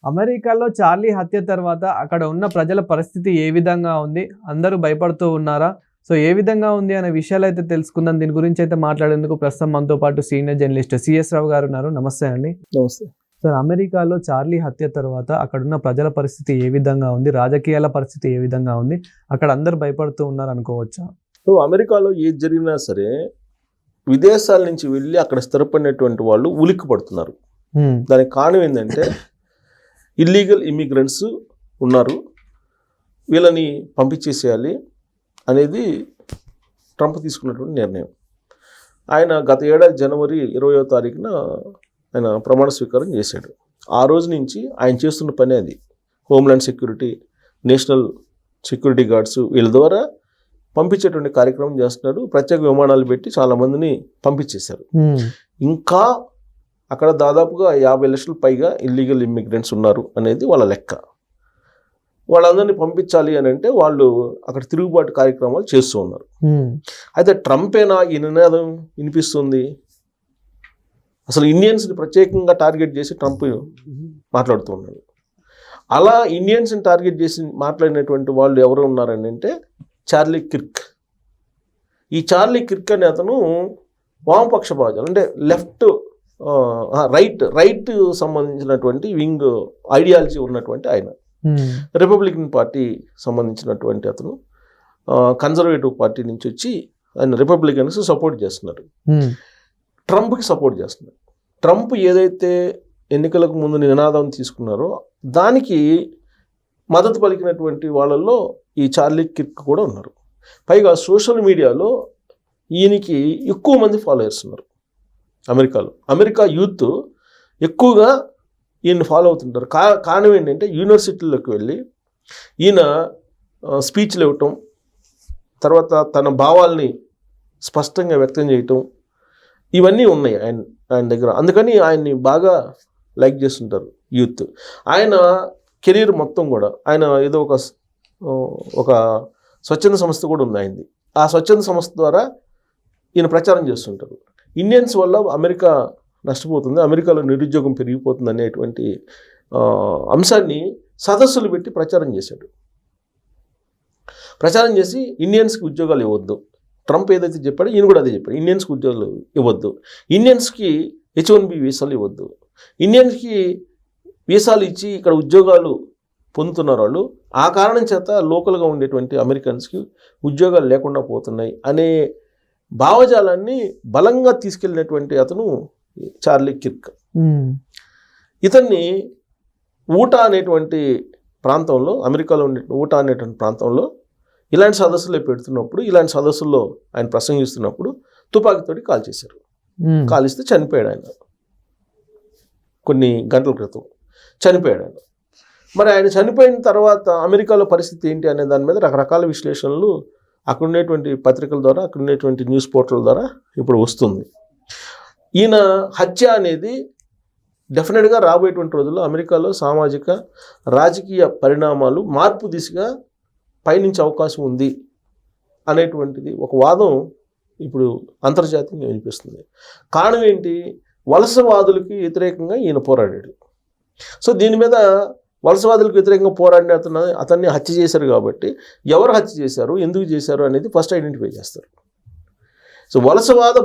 అమెరికాలో చార్లీ హత్య తర్వాత అక్కడ ఉన్న ప్రజల పరిస్థితి ఏ విధంగా ఉంది? అందరూ భయపడుతూ ఉన్నారా? సో, ఏ విధంగా ఉంది అనే విషయాలైతే తెలుసుకుందాం. దీని గురించి అయితే మాట్లాడేందుకు ప్రస్తుతం మనతో పాటు సీనియర్ జర్నలిస్ట్ సిఎస్ రావు గారు ఉన్నారు. నమస్తే అండి. నమస్తే సార్, అమెరికాలో చార్లీ హత్య తర్వాత అక్కడున్న ప్రజల పరిస్థితి ఏ విధంగా ఉంది? రాజకీయాల పరిస్థితి ఏ విధంగా ఉంది? అక్కడ అందరూ భయపడుతూ ఉన్నారు అనుకోవచ్చా? సో అమెరికాలో ఏది జరిగినా సరే విదేశాల నుంచి వెళ్ళి అక్కడ స్థిరపడినటువంటి వాళ్ళు ఉలిక్కి పడుతున్నారు. దానికి కారణం ఏంటంటే ఇల్లీగల్ ఇమిగ్రెంట్స్ ఉన్నారు, వీళ్ళని పంపించేసేయాలి అనేది ట్రంప్ తీసుకున్నటువంటి నిర్ణయం. ఆయన గత ఏడాది జనవరి 20వ తారీఖున ఆయన ప్రమాణ స్వీకారం చేశాడు. ఆ రోజు నుంచి ఆయన చేస్తున్న పని అది. Homeland security, national security guards వీళ్ళ ద్వారా పంపించేటువంటి కార్యక్రమం చేస్తున్నాడు. ప్రత్యేక విమానాలు పెట్టి చాలామందిని పంపించేశారు. ఇంకా అక్కడ దాదాపుగా 50 లక్షల పైగా ఇల్లీగల్ ఇమ్మిగ్రెంట్స్ ఉన్నారు అనేది వాళ్ళ లెక్క. వాళ్ళందరినీ పంపించాలి అని అంటే వాళ్ళు అక్కడ తిరుగుబాటు కార్యక్రమాలు చేస్తూ ఉన్నారు. అయితే ట్రంపేనా ఈ నినాదం వినిపిస్తుంది? అసలు ఇండియన్స్ని ప్రత్యేకంగా టార్గెట్ చేసి ట్రంప్ మాట్లాడుతూ ఉన్నాడు. అలా ఇండియన్స్ని టార్గెట్ చేసి మాట్లాడినటువంటి వాళ్ళు ఎవరు ఉన్నారని అంటే చార్లీ కిర్క్. ఈ చార్లీ కిర్క్ అనే అతను వామపక్ష భావజాలు అంటే లెఫ్ట్ రైట్ సంబంధించినటువంటి వింగ్ ఐడియాలజీ ఉన్నటువంటి ఆయన. రిపబ్లికన్ పార్టీ సంబంధించినటువంటి అతను కన్జర్వేటివ్ పార్టీ నుంచి వచ్చి ఆయన రిపబ్లికన్స్ సపోర్ట్ చేస్తున్నారు, ట్రంప్కి సపోర్ట్ చేస్తున్నారు. ట్రంప్ ఏదైతే ఎన్నికలకు ముందు నినాదం తీసుకున్నారో దానికి మద్దతు పలికినటువంటి వాళ్ళల్లో ఈ చార్లీ కిర్క్ కూడా ఉన్నారు. పైగా సోషల్ మీడియాలో ఈయనకి ఎక్కువ మంది ఫాలోయర్స్ ఉన్నారు. అమెరికా యూత్ ఎక్కువగా ఈయన్ని ఫాలో అవుతుంటారు. కారణం ఏంటంటే యూనివర్సిటీలోకి వెళ్ళి ఈయన స్పీచ్లు ఇవ్వటం, తర్వాత తన భావాల్ని స్పష్టంగా వ్యక్తం చేయటం, ఇవన్నీ ఉన్నాయి ఆయన దగ్గర. అందుకని ఆయన్ని బాగా లైక్ చేస్తుంటారు యూత్. ఆయన కెరీర్ మొత్తం కూడా ఆయన ఏదో ఒక స్వచ్ఛంద సంస్థ కూడా ఉంది ఆయనది. ఆ స్వచ్ఛంద సంస్థ ద్వారా ఈయన ప్రచారం చేస్తుంటారు. ఇండియన్స్ వల్ల అమెరికా నష్టపోతుంది, అమెరికాలో నిరుద్యోగం పెరిగిపోతుంది అనేటువంటి అంశాన్ని సదస్సులు పెట్టి ప్రచారం చేశాడు. ప్రచారం చేసి ఇండియన్స్కి ఉద్యోగాలు ఇవ్వద్దు, ట్రంప్ ఏదైతే చెప్పాడో ఈయన కూడా అదే చెప్పాడు. ఇండియన్స్కి ఉద్యోగాలు ఇవ్వద్దు, ఇండియన్స్కి H1B వీసాలు ఇవ్వద్దు, ఇండియన్స్కి వీసాలు ఇచ్చి ఇక్కడ ఉద్యోగాలు పొందుతున్నారు వాళ్ళు, ఆ కారణం చేత లోకల్గా ఉండేటువంటి అమెరికన్స్కి ఉద్యోగాలు లేకుండా పోతున్నాయి అనే భావజాలాన్ని బలంగా తీసుకెళ్ళినటువంటి అతను చార్లీ కిర్క్. ఇతన్ని ఊటా అనేటువంటి ప్రాంతంలో, అమెరికాలో ఉండే ఊటా అనేటువంటి ప్రాంతంలో ఇలాంటి సదస్సులో పెడుతున్నప్పుడు, ఇలాంటి సదస్సుల్లో ఆయన ప్రసంగిస్తున్నప్పుడు తుపాకీతోటి కాల్చేశారు. కాలిస్తే చనిపోయాడు ఆయన. కొన్ని గంటల క్రితం చనిపోయాడు ఆయన. మరి ఆయన చనిపోయిన తర్వాత అమెరికాలో పరిస్థితి ఏంటి అనే దాని మీద రకరకాల విశ్లేషణలు అక్కడ ఉండేటువంటి పత్రికల ద్వారా, అక్కడ ఉండేటువంటి న్యూస్ పోర్టల్ ద్వారా ఇప్పుడు వస్తుంది. ఈయన హత్య అనేది డెఫినెట్గా రాబోయేటువంటి రోజుల్లో అమెరికాలో సామాజిక రాజకీయ పరిణామాలు మార్పు దిశగా పయనించే అవకాశం ఉంది అనేటువంటిది ఒక వాదం ఇప్పుడు అంతర్జాతీయంగా వినిపిస్తుంది. కారణం ఏంటి? వలసవాదులకి వ్యతిరేకంగా ఈయన పోరాడాడు. సో దీని మీద వలసవాదులకు వ్యతిరేకంగా పోరాడిన అతన్ని హత్య చేశారు కాబట్టి ఎవరు హత్య చేశారు, ఎందుకు చేశారు అనేది ఫస్ట్ ఐడెంటిఫై చేస్తారు. సో వలసవాద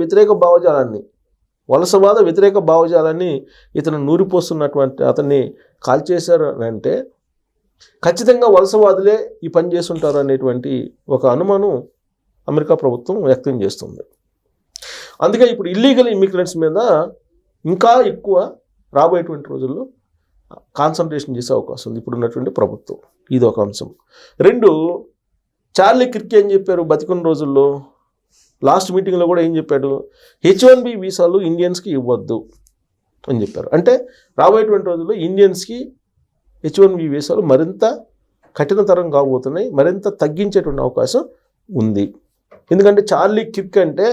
వ్యతిరేక భావజాలాన్ని ఇతను నూరిపోస్తున్నటువంటి అతన్ని కాల్చేశారు అంటే ఖచ్చితంగా వలసవాదులే ఈ పని చేస్తుంటారు అనేటువంటి ఒక అనుమానం అమెరికా ప్రభుత్వం వ్యక్తం చేస్తుంది. అందుకే ఇప్పుడు ఇల్లీగల్ ఇమిగ్రెంట్స్ మీద ఇంకా ఎక్కువ రాబోయేటువంటి రోజుల్లో కాన్సన్ట్రేషన్ చేసే అవకాశం ఉంది ఇప్పుడు ఉన్నటువంటి ప్రభుత్వం. ఇది ఒక అంశం. 2, చార్లీ కిర్క్ ఏం చెప్పారు బతికున్న రోజుల్లో? లాస్ట్ మీటింగ్లో కూడా ఏం చెప్పాడు? H1B వీసాలు ఇండియన్స్కి ఇవ్వద్దు అని చెప్పారు. అంటే రాబోయేటువంటి రోజుల్లో ఇండియన్స్కి H1B వీసాలు మరింత కఠినతరం కాబోతున్నాయి, మరింత తగ్గించేటువంటి అవకాశం ఉంది. ఎందుకంటే చార్లీ కిర్క్ అంటే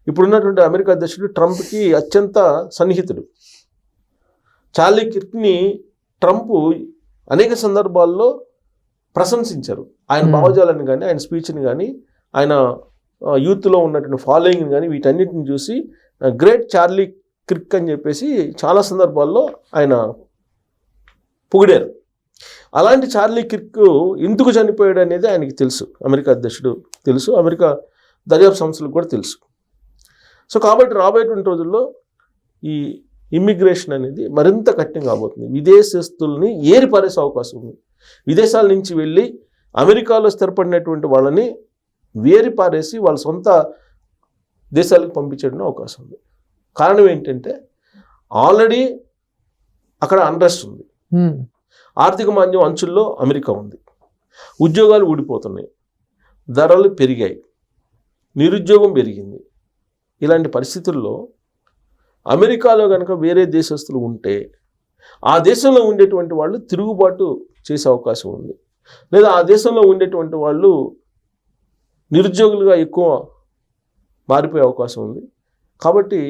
ఇప్పుడున్నటువంటి అమెరికా అధ్యక్షుడు ట్రంప్కి అత్యంత సన్నిహితుడు. చార్లీ కిర్క్ని ట్రంప్ అనేక సందర్భాల్లో ప్రశంసించారు. ఆయన భావజాలను కానీ, ఆయన స్పీచ్ని కానీ, ఆయన యూత్లో ఉన్నటువంటి ఫాలోయింగ్ని కానీ వీటన్నిటిని చూసి గ్రేట్ చార్లీ కిర్క్ అని చెప్పేసి చాలా సందర్భాల్లో ఆయన పొగిడారు. అలాంటి చార్లీ కిర్క్ ఎందుకు చనిపోయాడు అనేది ఆయనకి తెలుసు, అమెరికా అధ్యక్షుడు తెలుసు, అమెరికా దర్యాప్తు సంస్థలకు కూడా తెలుసు. సో కాబట్టి రాబోయేటువంటి రోజుల్లో ఈ ఇమ్మిగ్రేషన్ అనేది మరింత కఠినం కాబోతుంది. విదేశస్తుల్ని ఏరిపారేసే అవకాశం ఉంది. విదేశాల నుంచి వెళ్ళి అమెరికాలో స్థిరపడినటువంటి వాళ్ళని వేరిపారేసి వాళ్ళ సొంత దేశాలకు పంపించడం అవకాశం ఉంది. కారణం ఏంటంటే ఆల్రెడీ అక్కడ అన్రెస్ట్ ఉంది, ఆర్థిక మాంద్యం అంచుల్లో అమెరికా ఉంది, ఉద్యోగాలు ఊడిపోతున్నాయి, ధరలు పెరిగాయి, నిరుద్యోగం పెరిగింది. ఇలాంటి పరిస్థితుల్లో అమెరికాలో కనుక వేరే దేశస్తులు ఉంటే ఆ దేశంలో ఉండేటువంటి వాళ్ళు తిరుగుబాటు చేసే అవకాశం ఉంది, లేదా ఆ దేశంలో ఉండేటువంటి వాళ్ళు నిరుద్యోగులుగా ఎక్కువ మారిపోయే అవకాశం ఉంది. కాబట్టి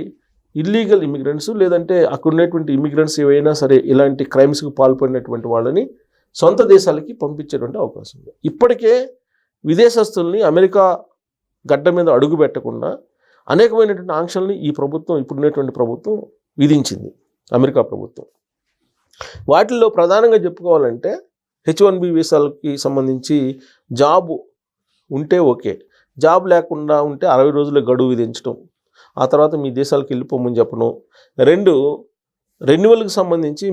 ఇల్లీగల్ ఇమిగ్రెంట్స్ లేదంటే అక్కడ ఉన్నటువంటి ఇమిగ్రెంట్స్ ఏవైనా సరే ఇలాంటి క్రైమ్స్కి పాల్పడినటువంటి వాళ్ళని సొంత దేశాలకి పంపించేటువంటి అవకాశం ఉంది. ఇప్పటికే విదేశస్తుల్ని అమెరికా గడ్డ మీద అడుగు పెట్టకుండా అనేకమైనటువంటి ఆంక్షల్ని ఈ ప్రభుత్వం, ఇప్పుడున్నటువంటి ప్రభుత్వం విధించింది, అమెరికా ప్రభుత్వం. వాటిల్లో ప్రధానంగా చెప్పుకోవాలంటే H1B వీసాలకి సంబంధించి జాబ్ ఉంటే ఓకే, జాబ్ లేకుండా ఉంటే 60 రోజుల గడువు విధించడం, ఆ తర్వాత మీ దేశాలకు వెళ్ళిపోమని చెప్పడం. 2, రెన్యువల్కి సంబంధించి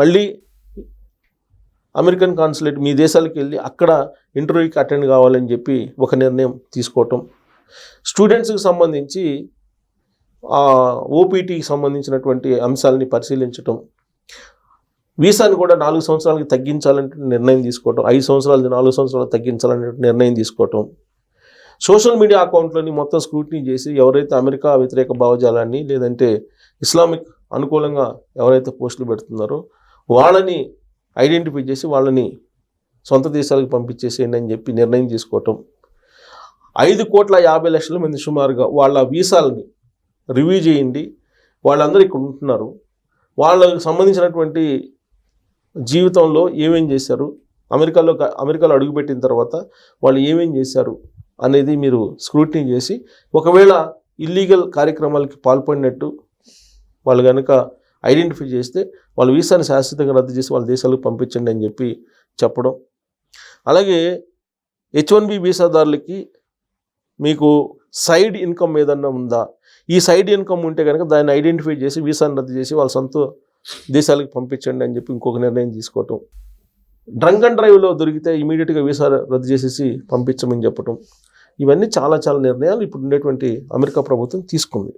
మళ్ళీ అమెరికన్ కాన్సులేట్ మీ దేశాలకు వెళ్ళి అక్కడ ఇంటర్వ్యూకి అటెండ్ కావాలని చెప్పి ఒక నిర్ణయం తీసుకోవటం. స్టూడెంట్స్కి సంబంధించి ఓపీటీకి సంబంధించినటువంటి అంశాలని పరిశీలించటం. వీసాని కూడా 4 సంవత్సరాలకి తగ్గించాలంటే నిర్ణయం తీసుకోవటం, 5 సంవత్సరాలు 4 సంవత్సరాలు తగ్గించాలనే నిర్ణయం తీసుకోవటం. సోషల్ మీడియా అకౌంట్లని మొత్తం స్క్రూటినీ చేసి ఎవరైతే అమెరికా వ్యతిరేక భావజాలాన్ని లేదంటే ఇస్లామిక్ అనుకూలంగా ఎవరైతే పోస్టులు పెడుతున్నారో వాళ్ళని ఐడెంటిఫై చేసి వాళ్ళని సొంత దేశాలకు పంపించేసేయండి అని చెప్పి నిర్ణయం తీసుకోవటం. 5,50,00,000 మంది సుమారుగా వాళ్ళ వీసాలని రివ్యూ చేయండి, వాళ్ళందరూ ఇక్కడ ఉంటున్నారు, వాళ్ళకి సంబంధించినటువంటి జీవితంలో ఏమేం చేశారు, అమెరికాలో అడుగుపెట్టిన తర్వాత వాళ్ళు ఏమేం చేశారు అనేది మీరు స్క్రూటినీ చేసి ఒకవేళ ఇల్లీగల్ కార్యక్రమాలకి పాల్పడినట్టు వాళ్ళు కనుక ఐడెంటిఫై చేస్తే వాళ్ళ వీసాని శాశ్వతంగా రద్దు చేసి వాళ్ళ దేశాలకు పంపించండి అని చెప్పి చెప్పడం. అలాగే H1B వీసాదారులకి మీకు సైడ్ ఇన్కమ్ ఏదన్నా ఉందా, ఈ సైడ్ ఇన్కమ్ ఉంటే కనుక దాన్ని ఐడెంటిఫై చేసి వీసాని రద్దు చేసి వాళ్ళ సొంత దేశాలకు పంపించండి అని చెప్పి ఇంకొక నిర్ణయం తీసుకోవటం. డ్రంక్ అండ్ డ్రైవ్లో దొరికితే ఇమీడియట్గా వీసా రద్దు చేసేసి పంపించమని చెప్పటం. ఇవన్నీ చాలా చాలా నిర్ణయాలు ఇప్పుడు ఉండేటువంటి అమెరికా ప్రభుత్వం తీసుకుంది.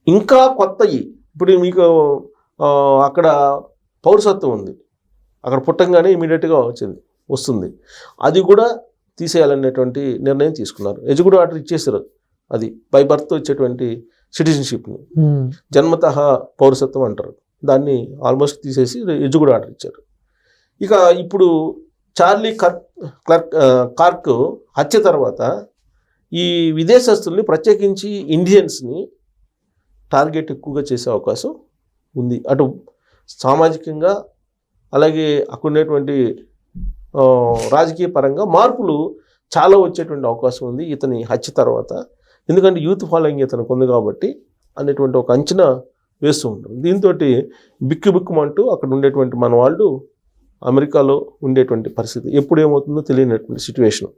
ఇంకా కొత్తవి ఇప్పుడు మీకు అక్కడ పౌరసత్వం ఉంది, అక్కడ పుట్టంగానే ఇమీడియట్గా వస్తుంది, అది కూడా తీసేయాలనేటువంటి నిర్ణయం తీసుకున్నారు. ఎగ్జిక్యూటివ్ ఆర్డర్ ఇచ్చేసారు, అది బై బర్త్ వచ్చేటువంటి సిటిజన్షిప్ని జన్మతః పౌరసత్వం అంటారు, దాన్ని ఆల్మోస్ట్ తీసేసి ఎగ్జిక్యూటివ్ ఆర్డర్ ఇచ్చారు. ఇక ఇప్పుడు చార్లీ కార్క్ హత్య తర్వాత ఈ విదేశస్తుల్ని ప్రత్యేకించి ఇండియన్స్ని టార్గెట్ ఎక్కువగా చేసే అవకాశం ఉంది. అటు సామాజికంగా అలాగే అక్కడ ఉండేటువంటి రాజకీయ పరంగా మార్పులు చాలా వచ్చేటువంటి అవకాశం ఉంది ఇతని హత్య తర్వాత. ఎందుకంటే యూత్ ఫాలోయింగ్ ఇతనికి ఉంది కాబట్టి అనేటువంటి ఒక అంచనా వేస్తూ ఉంటుంది. దీంతో బిక్కుమంటూ అక్కడ ఉండేటువంటి మన వాళ్ళు అమెరికాలో ఉండేటువంటి పరిస్థితి ఎప్పుడు ఏమవుతుందో తెలియనటువంటి సిచ్యువేషన్.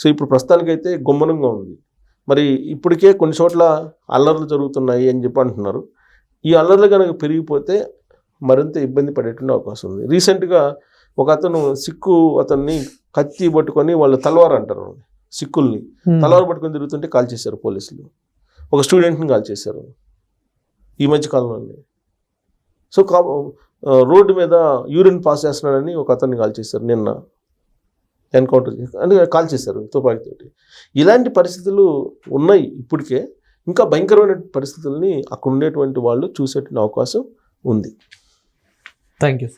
సో ఇప్పుడు ప్రస్తుతానికైతే గుమ్మనంగా ఉంది. మరి ఇప్పటికే కొన్ని చోట్ల అల్లర్లు జరుగుతున్నాయి అని చెప్పి అంటున్నారు. ఈ అల్లర్లు కనుక పెరిగిపోతే మరింత ఇబ్బంది పడేటువంటి అవకాశం ఉంది. రీసెంట్గా ఒక అతను అతన్ని కత్తి పట్టుకొని వాళ్ళు తలవారు అంటారు, సిక్కుల్ని తలవారు పట్టుకొని తిరుగుతుంటే కాల్ చేశారు పోలీసులు. ఒక స్టూడెంట్ని కాల్ చేశారు ఈ మధ్య కాలంలోనే. సో రోడ్డు మీద యూరిన్ పాస్ చేస్తున్నాడని ఒక అతన్ని కాల్ చేశారు నిన్న, ఎన్కౌంటర్ అంటే కాల్ చేశారు తుపాకీతోటి. ఇలాంటి పరిస్థితులు ఉన్నాయి ఇప్పటికే. ఇంకా భయంకరమైన పరిస్థితుల్ని అక్కడ ఉండేటువంటి వాళ్ళు చూసేటువంటి అవకాశం ఉంది. Thank you.